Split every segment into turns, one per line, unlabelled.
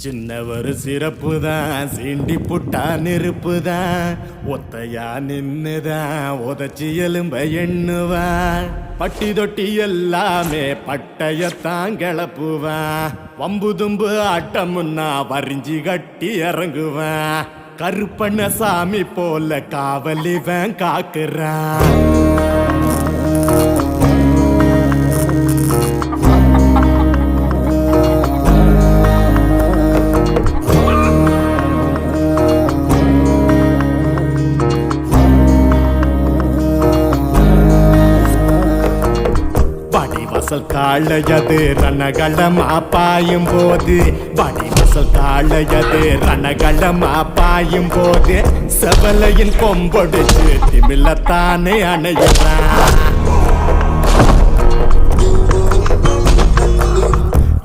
சின்னவர் சிறப்பு தான், சீண்டி புட்டா நெருப்பு தான், ஒத்தையா நின்னுதான் உதச்சி எலும்ப எண்ணுவான். பட்டி தொட்டி எல்லாமே பட்டையத்தான் கிளப்புவான். வம்பு தும்பு ஆட்டமுன்னா வரிஞ்சி கட்டி இறங்குவான். கருப்பண்ண சாமி போல காவலிவன் காக்குறான். வடிவசல் காளையது ரணகளமா பாயும் போது, வடிவசல் காளையது ரணகளமா பாயும் போது, செவலையின் கொம்பொடிச்சு திமிலத்தானே அணையிறான்.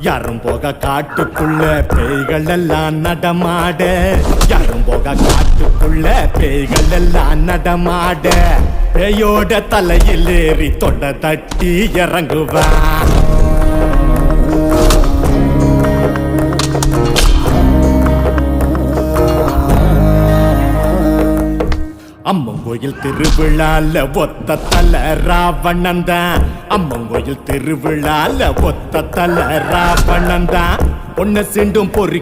யாரும் போக காட்டுக்குள்ள பேய்கள் எல்லாம் நடமாட, யாரும் போக காட்டுக்குள்ள பேய்கள் எல்லாம் நடமாட, பேயோட தலையில் ஏறி தொட தட்டி இறங்குவான். அம்மங்கோயில் திருவிழால ஒத்த தல ராவணன் தான். அம்மங்கோயில் திருவிழால ஒத்த தல ராவணன் தான். ஒன்ன சிண்டும் பொறி